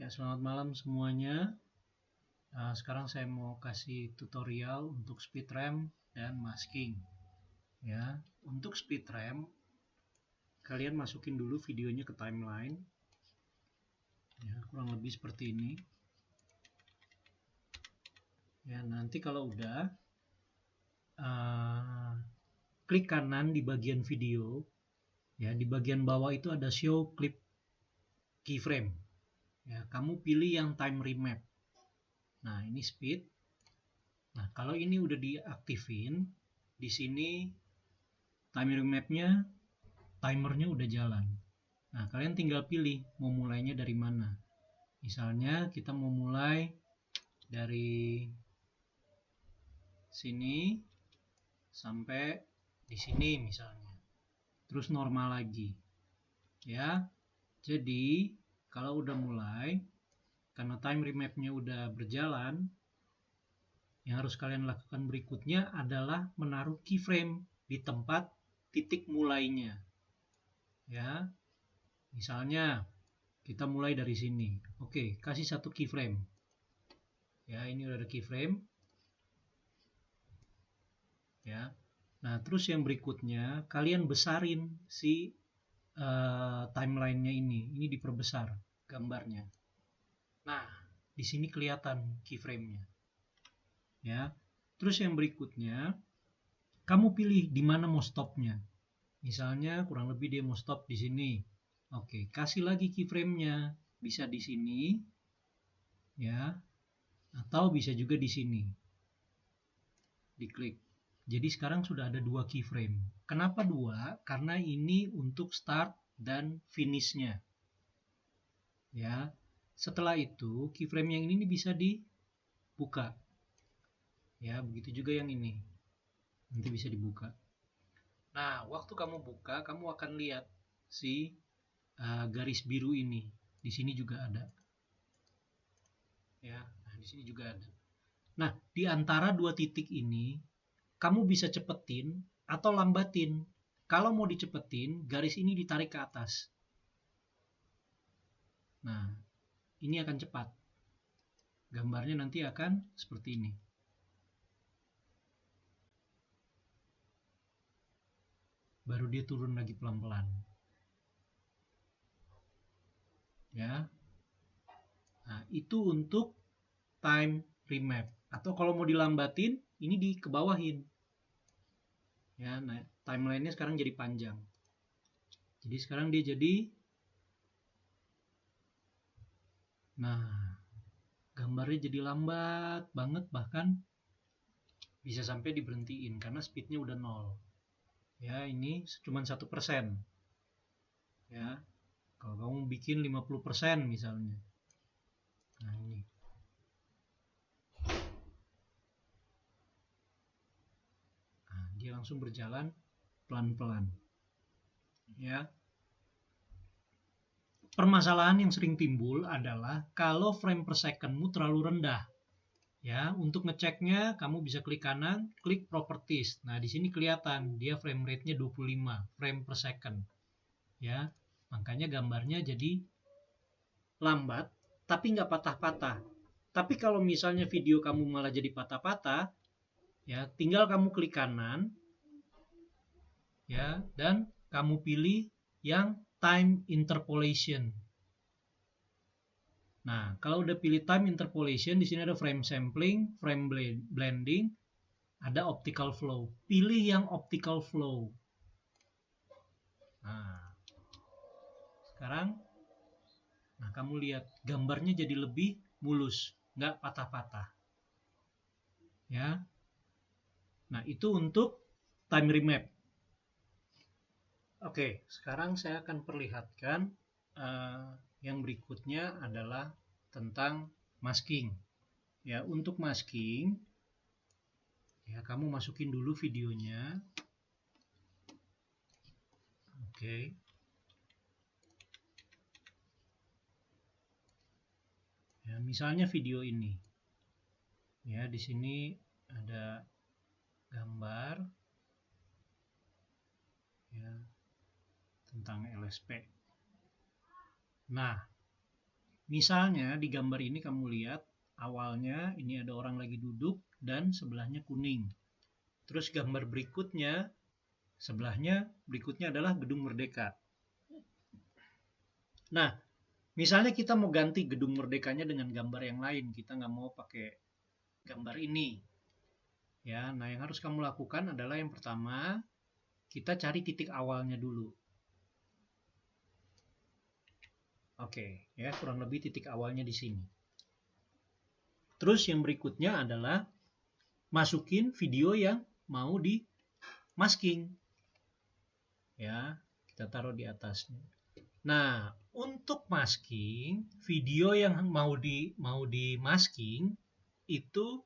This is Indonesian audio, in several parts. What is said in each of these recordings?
Ya, selamat malam semuanya. Sekarang saya mau kasih tutorial untuk speed ramp dan masking. Ya, untuk speed ramp, kalian masukin dulu videonya ke timeline. Ya, kurang lebih seperti ini. Ya, nanti kalau udah, klik kanan di bagian video. Ya, di bagian bawah itu ada show clip keyframe. Ya, kamu pilih yang time remap. Nah, ini speed. Nah, kalau ini udah diaktifin, di sini time remapnya, timernya udah jalan. Nah, kalian tinggal pilih mau mulainya dari mana. Misalnya kita mau mulai dari sini sampai di sini misalnya. Terus normal lagi. Ya. Jadi, kalau udah mulai, karena time remapnya udah berjalan, yang harus kalian lakukan berikutnya adalah menaruh keyframe di tempat titik mulainya. Ya. Misalnya kita mulai dari sini. Oke, kasih satu keyframe. Ya, ini udah ada keyframe. Ya. Nah, terus yang berikutnya kalian besarin si timelinenya ini. Ini diperbesar gambarnya. Nah, di sini kelihatan keyframe-nya. Ya. Terus yang berikutnya kamu pilih di mana mau stopnya. Misalnya kurang lebih dia mau stop di sini. Oke, kasih lagi keyframe-nya. Bisa di sini, ya, atau bisa juga di sini. Diklik. Jadi sekarang sudah ada 2 keyframe. Kenapa 2? Karena ini untuk start dan finish-nya. Ya. Setelah itu, keyframe yang ini bisa dibuka. Ya, begitu juga yang ini. Nanti bisa dibuka. Nah, waktu kamu buka, kamu akan lihat si garis biru ini. Di sini juga ada. Ya, nah di sini juga ada. Nah, di antara 2 titik ini, kamu bisa cepetin atau lambatin. Kalau mau dicepetin, garis ini ditarik ke atas. Nah, ini akan cepat. Gambarnya nanti akan seperti ini. Baru dia turun lagi pelan-pelan. Ya. Nah, itu untuk time remap. Atau kalau mau dilambatin, ini dikebawahin. Ya, nah, timeline-nya sekarang jadi panjang. Jadi sekarang dia jadi, nah, gambarnya jadi lambat banget, bahkan bisa sampai diberhentiin karena speednya udah 0. Ya, ini cuma 1%. Ya, kalau kamu bikin 50% misalnya. Nah, ini. Nah, dia langsung berjalan pelan-pelan. Ya. Permasalahan yang sering timbul adalah kalau frame per secondmu terlalu rendah. Ya, untuk ngeceknya kamu bisa klik kanan, klik properties. Nah, di sini kelihatan dia frame rate-nya 25 frame per second. Ya, makanya gambarnya jadi lambat, tapi nggak patah-patah. Tapi kalau misalnya video kamu malah jadi patah-patah, ya tinggal kamu klik kanan, ya, dan kamu pilih yang time interpolation. Nah, kalau udah pilih time interpolation, di sini ada frame sampling, frame blending, ada optical flow. Pilih yang optical flow. Nah, sekarang, nah kamu lihat gambarnya jadi lebih mulus, nggak patah-patah. Ya, nah itu untuk time remap. Oke, sekarang saya akan perlihatkan yang berikutnya adalah tentang masking. Ya, untuk masking, ya kamu masukin dulu videonya. Oke. Ya, misalnya video ini. Ya, di sini ada gambar ya tentang LSP. Nah, Misalnya di gambar ini kamu lihat awalnya ini ada orang lagi duduk dan sebelahnya kuning. Terus gambar berikutnya, sebelahnya berikutnya adalah Gedung Merdeka. Nah, misalnya kita mau ganti Gedung Merdekanya dengan gambar yang lain, kita nggak mau pakai gambar ini. Ya, nah yang harus kamu lakukan adalah yang pertama, kita cari titik awalnya dulu. Oke, ya kurang lebih titik awalnya di sini. Terus yang berikutnya adalah masukin video yang mau di masking. Ya, kita taruh di atasnya. Nah, untuk masking, video yang mau di masking itu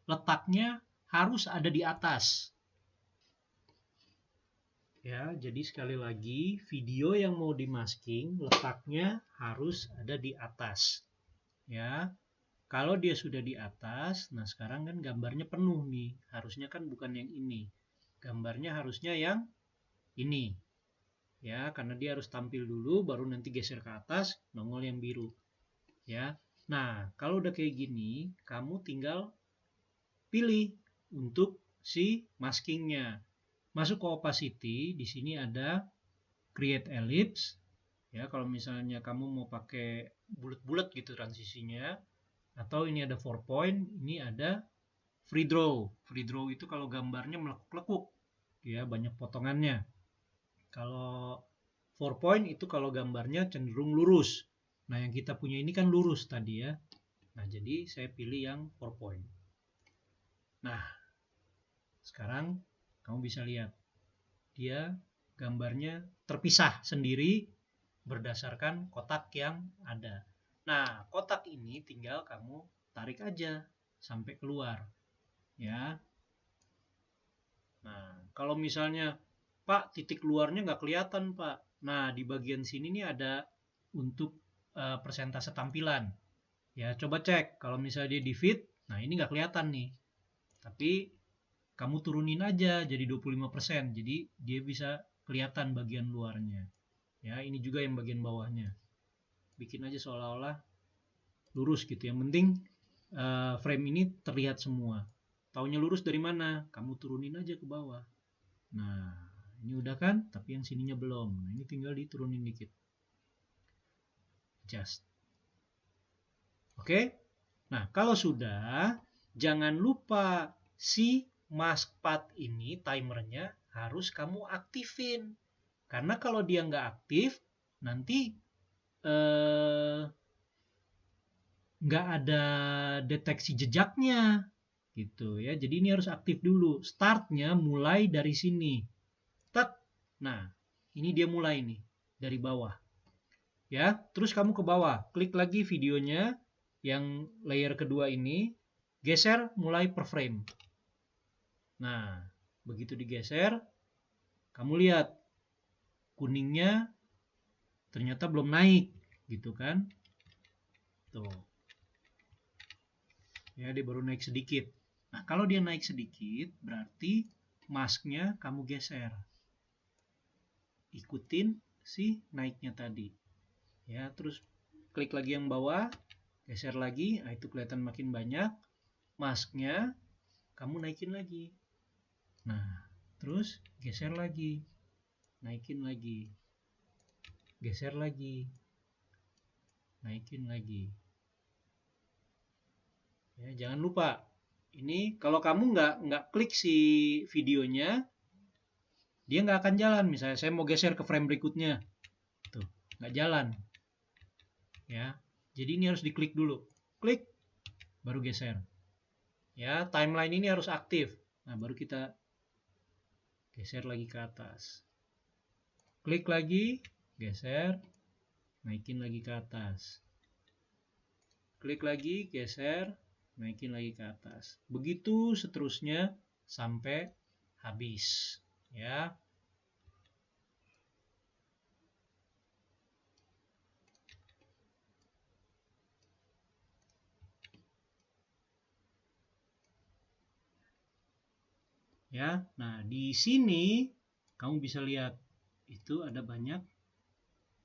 letaknya harus ada di atas. Ya, jadi sekali lagi, video yang mau di masking letaknya harus ada di atas. Ya, kalau dia sudah di atas, nah sekarang kan gambarnya penuh nih. Harusnya kan bukan yang ini. Gambarnya harusnya yang ini. Ya, karena dia harus tampil dulu, baru nanti geser ke atas, nongol yang biru. Ya, nah kalau udah kayak gini, kamu tinggal pilih untuk si maskingnya. Masuk ke opacity, di sini ada create ellipse. Ya, kalau misalnya kamu mau pakai bulat-bulat gitu transisinya, atau ini ada 4 point, ini ada free draw. Free draw itu kalau gambarnya melekuk-lekuk, ya banyak potongannya. Kalau 4 point itu kalau gambarnya cenderung lurus. Nah, yang kita punya ini kan lurus tadi ya. Nah, jadi saya pilih yang 4 point. Nah, sekarang kamu bisa lihat dia gambarnya terpisah sendiri berdasarkan kotak yang ada. Nah, kotak ini tinggal kamu tarik aja sampai keluar. Ya. Nah, kalau misalnya, Pak, titik luarnya nggak kelihatan, Pak. Nah, di bagian sini nih ada untuk persentase tampilan. Ya, coba cek. Kalau misalnya dia di fit, nah ini nggak kelihatan nih. Tapi kamu turunin aja jadi 25%. Jadi dia bisa kelihatan bagian luarnya. Ya, ini juga yang bagian bawahnya. Bikin aja seolah-olah lurus gitu. Yang penting frame ini terlihat semua. Taunya lurus dari mana? Kamu turunin aja ke bawah. Nah, ini udah kan? Tapi yang sininya belum. Nah, ini tinggal diturunin dikit. Adjust. Oke? Nah, kalau sudah, jangan lupa si mask path ini, timernya harus kamu aktifin. Karena kalau dia nggak aktif, nanti nggak ada deteksi jejaknya gitu ya. Jadi ini harus aktif dulu. Startnya mulai dari sini. Nah, ini dia mulai nih dari bawah. Ya, terus kamu ke bawah, klik lagi videonya yang layer kedua ini, geser mulai per frame. Nah, begitu digeser, kamu lihat kuningnya ternyata belum naik gitu kan. Tuh. Ya, dia baru naik sedikit. Nah, kalau dia naik sedikit, berarti masknya kamu geser. Ikutin si naiknya tadi. Ya, terus klik lagi yang bawah, geser lagi, nah itu kelihatan makin banyak. Masknya kamu naikin lagi. Nah, terus geser lagi. Naikin lagi. Geser lagi. Naikin lagi. Ya, jangan lupa, ini kalau kamu nggak klik si videonya, dia nggak akan jalan. Misalnya saya mau geser ke frame berikutnya, tuh nggak jalan. Ya, jadi ini harus diklik dulu. Klik, baru geser. Ya, timeline ini harus aktif. Nah, baru kita geser lagi ke atas. Klik lagi, geser, naikin lagi ke atas. Klik lagi, geser, naikin lagi ke atas. Begitu seterusnya sampai habis. Ya. Ya, nah di sini kamu bisa lihat itu ada banyak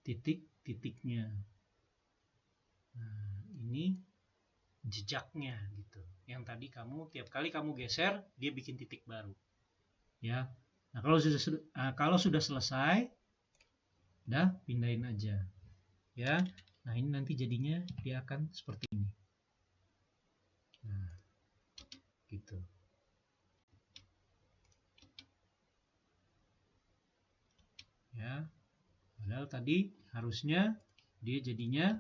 titik-titiknya. Nah, jejaknya gitu. Yang tadi kamu tiap kali kamu geser dia bikin titik baru. Ya. Nah, kalau sudah selesai, udah pindahin aja. Ya. Nah, ini nanti jadinya dia akan seperti ini. Nah, gitu. Ya. Padahal tadi harusnya dia jadinya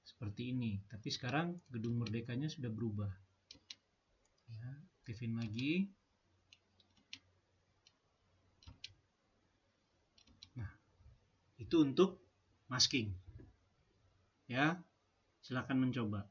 seperti ini, tapi sekarang Gedung Merdekanya sudah berubah. Ya, aktifin lagi. Nah, itu untuk masking. Ya, silakan mencoba.